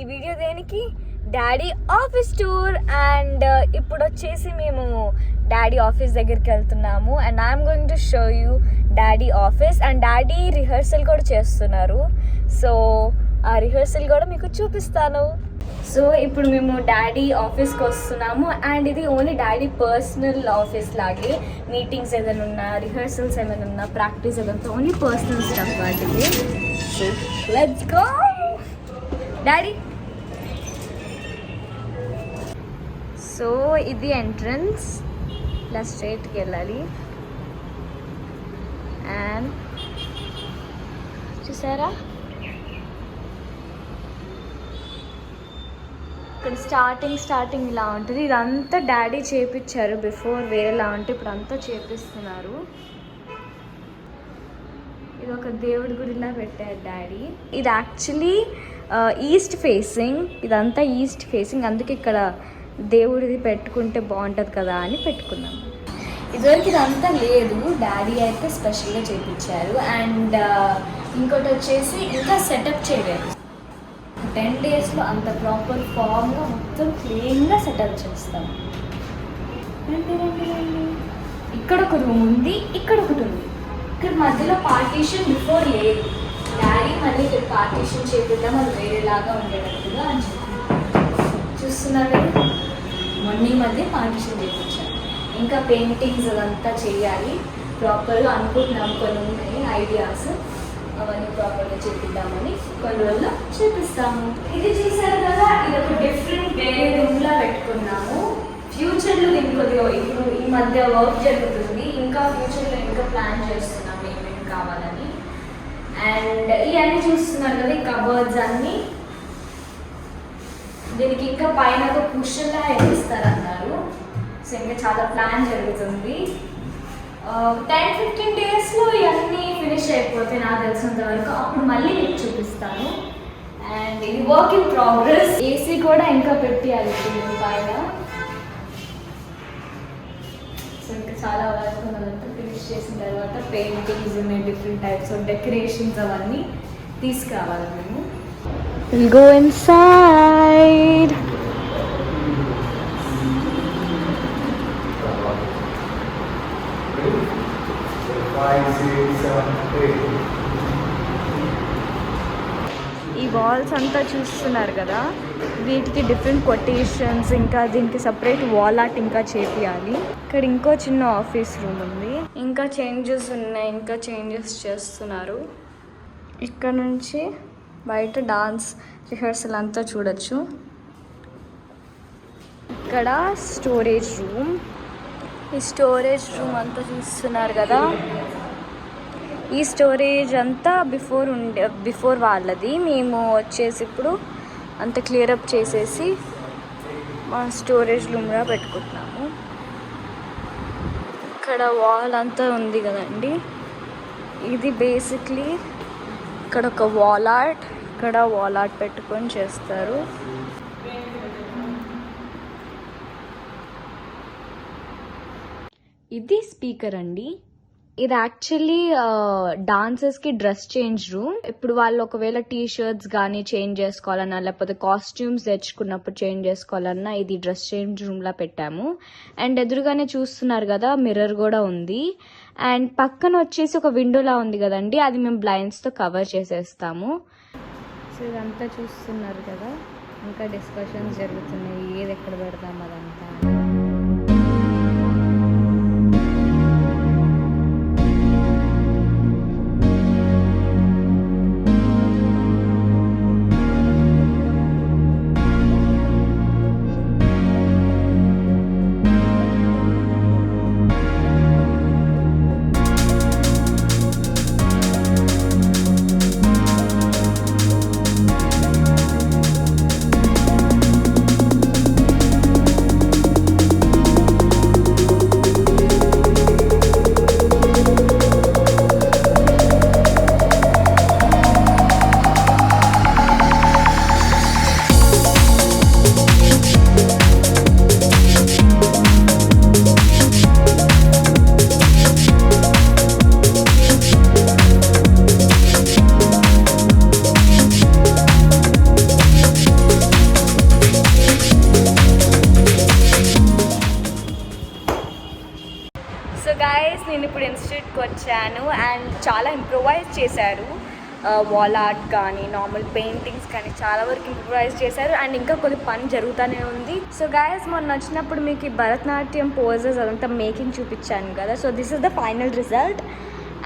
ఈ వీడియో దేనికి daddy office tour and ఇప్పుడు వచ్చేసి మేము డాడీ ఆఫీస్ దగ్గరికి వెళ్తున్నాము and I'm going to show you daddy office and daddy rehearsal కూడా చేస్తున్నారు. సో ఆ రిహర్సల్ కూడా మీకు చూపిస్తాను. సో ఇప్పుడు మేము డాడీ ఆఫీస్కి వస్తున్నాము అండ్ ఇది ఓన్లీ డాడీ పర్సనల్ ఆఫీస్ లాగే. మీటింగ్స్ ఏదైనా ఉన్నా, రిహర్సల్స్ ఏమైనా ఉన్నా, ప్రాక్టీస్ ఏదైనా ఓన్లీ పర్సనల్ స్టఫ్ వాటికి. So let's go daddy. So ఇది ఎంట్రన్స్, ఇలా స్ట్రైట్కి వెళ్ళాలి. అండ్ చూసారా ఇక్కడ స్టార్టింగ్ ఇలా ఉంటుంది. ఇదంతా డాడీ చేపించారు, బిఫోర్ వేరేలా ఉంటే ఇప్పుడు అంతా చేపిస్తున్నారు. ఇది ఒక దేవుడి గుడిలా పెట్టారు డాడీ. ఇది యాక్చువల్లీ ఈస్ట్ ఫేసింగ్, ఇదంతా ఈస్ట్ ఫేసింగ్, అందుకే ఇక్కడ దేవుడిది పెట్టుకుంటే బాగుంటుంది కదా అని పెట్టుకున్నాము. ఇదివరకు ఇదంతా లేదు, డాడీ అయితే స్పెషల్గా చేయించారు. అండ్ ఇంకోటి వచ్చేసి ఇంకా సెటప్ చేయలేదు. 10 daysలో అంత ప్రాపర్ ఫామ్గా మొత్తం క్లీన్గా సెటప్ చేస్తాం. ఇక్కడ ఒక రూమ్ ఉంది, ఇక్కడ ఒకటి ఉంది. ఇక్కడ మధ్యలో పార్టీషన్ బిఫోర్ లేదు. డాడీ మళ్ళీ ఇక్కడ పార్టీషన్ చేపిద్దాం, అది వేరేలాగా ఉండేటట్టుగా అని చెప్పి చూస్తున్నారు. మొన్న మధ్య పార్టీషన్ చేయించాను. ఇంకా పెయింటింగ్స్ అదంతా చేయాలి ప్రాపర్గా అనుకుంటున్నాం. కొన్ని ఉన్నాయి ఐడియాస్, అవన్నీ ప్రాపర్గా చేపిద్దామని కొన్ని రోజుల్లో చేపిస్తాము. ఇది చూసారు కదా, ఇది ఒక డిఫరెంట్ వేరే రూమ్లా పెట్టుకున్నాము. ఫ్యూచర్లో దీనికి కొద్దిగా ఇప్పుడు ఈ మధ్య వర్క్ జరుగుతుంది, ఇంకా ఫ్యూచర్లో ఇంకా ప్లాన్ చేస్తున్నాము ఏమేమి కావాలని. అండ్ ఇవన్నీ చూస్తున్నారు కదా, ఈ కబర్డ్స్ అన్నీ, దీనికి ఇంకా పైన ఒక కుషన్లా వేస్తారన్నారు. సో ఇంకా చాలా ప్లాన్ జరుగుతుంది. 10-15 daysలో ఇవన్నీ ఫినిష్ అయిపోతాయి నాకు తెలిసినంత వరకు. అప్పుడు మళ్ళీ మీకు చూపిస్తాను. అండ్ ఇది వర్క్ ఇన్ ప్రోగ్రెస్. ఏసీ కూడా ఇంకా పెట్టాలి దీని పైన. సో ఇంకా చాలా వర్క్ ఉన్నదంతా ఫినిష్ చేసిన తర్వాత పెయింటింగ్స్ ఉన్నాయి, డిఫరెంట్ టైప్స్ ఆఫ్ డెకరేషన్స్ అవన్నీ తీసుకురావాలి మేము. We'll go inside. ఈ వాల్స్ అంతా చూస్తున్నారు కదా, వీటికి డిఫరెంట్ కొటేషన్స్, ఇంకా దీనికి సపరేట్ వాల్ ఆర్ట్ ఇంకా చేపియాలి. ఇక్కడ ఇంకో చిన్న ఆఫీస్ రూమ్ ఉంది, ఇంకా చేంజెస్ ఉన్నాయి, ఇంకా చేంజెస్ చేస్తున్నారు. ఇక్కడ నుంచి బయట డాన్స్ రిహర్సల్ అంతా చూడొచ్చు. ఇక్కడ స్టోరేజ్ రూమ్, ఈ స్టోరేజ్ రూమ్ అంతా చూస్తున్నారు కదా, ఈ స్టోరేజ్ అంతా బిఫోర్ వాళ్ళది. మేము వచ్చేసి ఇప్పుడు అంత క్లియరప్ చేసేసి మా స్టోరేజ్ రూమ్గా పెట్టుకుంటున్నాము. ఇక్కడ వాల్ అంతా ఉంది కదండి, ఇది బేసిక్లీ ఇక్కడ ఒక వాల్ ఆర్ట్, ఇక్కడ వాల్ ఆర్ట్ పెట్టుకొని చేస్తారు. ఇది స్పీకర్ అండి. ఇది యాక్చువల్లీ డాన్సర్స్కి డ్రెస్ చేంజ్ రూమ్. ఇప్పుడు వాళ్ళు ఒకవేళ టీ-షర్ట్స్ కానీ చేంజ్ చేసుకోవాలన్నా, లేకపోతే కాస్ట్యూమ్స్ తెచ్చుకున్నప్పుడు చేంజ్ చేసుకోవాలన్నా ఇది డ్రెస్ చేంజ్ రూమ్లా పెట్టాము. అండ్ ఎదురుగానే చూస్తున్నారు కదా, మిర్రర్ కూడా ఉంది. అండ్ పక్కన వచ్చేసి ఒక విండోలా ఉంది కదండి, అది మేము బ్లైండ్స్తో కవర్ చేసేస్తాము. సో ఇదంతా చూస్తున్నారు కదా, ఇంకా డిస్కషన్స్ జరుగుతున్నాయి, ఏది ఎక్కడ పెడతాం అదంతా. సో గైస్ నేను ఇప్పుడు ఇన్స్టిట్యూట్కి వచ్చాను అండ్ చాలా ఇంప్రూవైజ్ చేశారు. వాల్ ఆర్ట్ కానీ నార్మల్ పెయింటింగ్స్ కానీ చాలా వరకు ఇంప్రూవైజ్ చేశారు అండ్ ఇంకా కొద్ది పని జరుగుతూనే ఉంది. సో గైస్ మొన్న వచ్చినప్పుడు మీకు ఈ భరతనాట్యం పోజెస్ అదంతా మేకింగ్ చూపించాను కదా. So this is the final result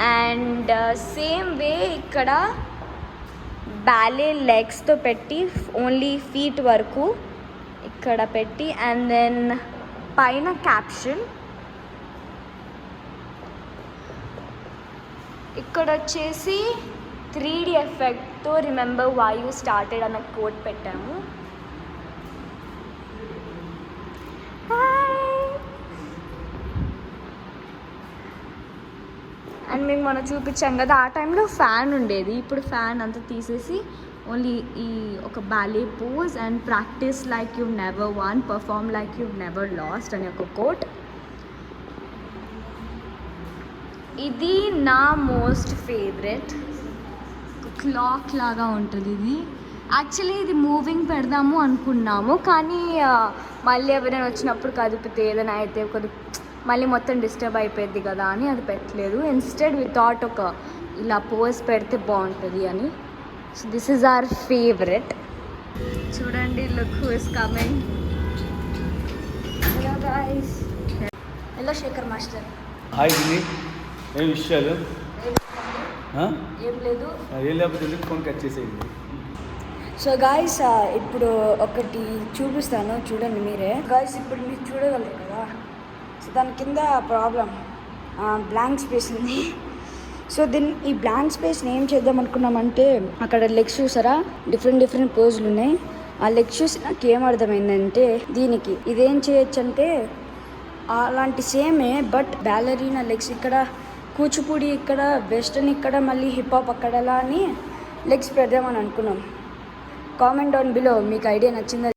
and same way ఇక్కడ బ్యాలే లెగ్స్తో పెట్టి ఓన్లీ ఫీట్ వరకు ఇక్కడ పెట్టి అండ్ దెన్ పైన క్యాప్షన్ ఇక్కడ వచ్చేసి 3D ఎఫెక్ట్తో రిమెంబర్ వై యూ స్టార్టెడ్ అన్న కోట్ పెట్టాము. అండ్ మేము మనం చూపించాం కదా ఆ టైంలో ఫ్యాన్ ఉండేది. ఇప్పుడు ఫ్యాన్ అంతా తీసేసి ఓన్లీ ఈ ఒక ballet pose and practice like you never won, perform like you never lost అనే ఒక కోట్. ఇది నా మోస్ట్ ఫేవరెట్ క్లాక్ లాగా ఉంటుంది. ఇది యాక్చువల్లీ ఇది మూవింగ్ పెడదాము అనుకున్నాము కానీ మళ్ళీ ఎవరైనా వచ్చినప్పుడు కదిపితే ఏదైనా అయితే కొద్ది మళ్ళీ మొత్తం డిస్టర్బ్ అయిపోయింది కదా అని అది పెట్టలేదు. ఇన్స్టెడ్ వి థాట్ ఒక ఇలా పోజ్ పెడితే బాగుంటుంది అని. So this is our favourite. చూడండి look who is coming. Hello guys. Hello Shekhar master. Hi Dini, ఏం విషయాలు? ఏం లేదు. ఏం లేకపోతే ఎందుకు ఫోన్ కట్ చేసేయండి. సో గాయస్ ఇప్పుడు ఒకటి చూపిస్తాను చూడండి మీరే. గాయస్ ఇప్పుడు మీరు చూడగలరు కదా. సో దాని కింద ప్రాబ్లం బ్లాంక్ స్పేస్ ఉంది. సో ఈ బ్లాంక్ స్పేస్ని ఏం చేద్దాం అనుకున్నామంటే అక్కడ లెగ్స్ చూసారా డిఫరెంట్ పోజులు ఉన్నాయి. ఆ లెగ్స్ చూసి నాకు ఏం అర్థమైందంటే దీనికి ఇదేం చేయొచ్చు అంటే అలాంటి సేమే బట్ బ్యాలరీనా లెగ్స్ ఇక్కడ, కూచిపూడి ఇక్కడ, వెస్టర్న్ ఇక్కడ, మళ్ళీ హిప్ హాప్ అక్కడలా అని లెగ్స్ పెడదామని అనుకున్నాం. కామెంట్ డౌన్ బిలో మీకు ఐడియా నచ్చిందా?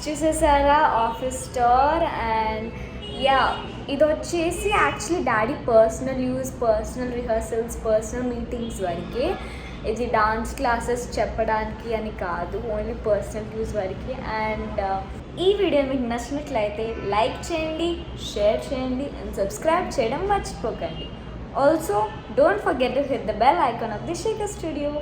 చూసేసారా ఆఫీస్ స్టోర్. అండ్ యా ఇది వచ్చేసి actually daddy personal use, personal rehearsals, personal meetings వరకే. ఇది డాన్స్ క్లాసెస్ చెప్పడానికి అని కాదు, ఓన్లీ పర్సనల్ యూజ్ వరకే. అండ్ ఈ వీడియో మీకు నచ్చినట్లయితే లైక్ చేయండి, షేర్ చేయండి అండ్ సబ్స్క్రైబ్ చేయడం మర్చిపోకండి. Also don't forget to hit the bell icon of the Shekhar studio.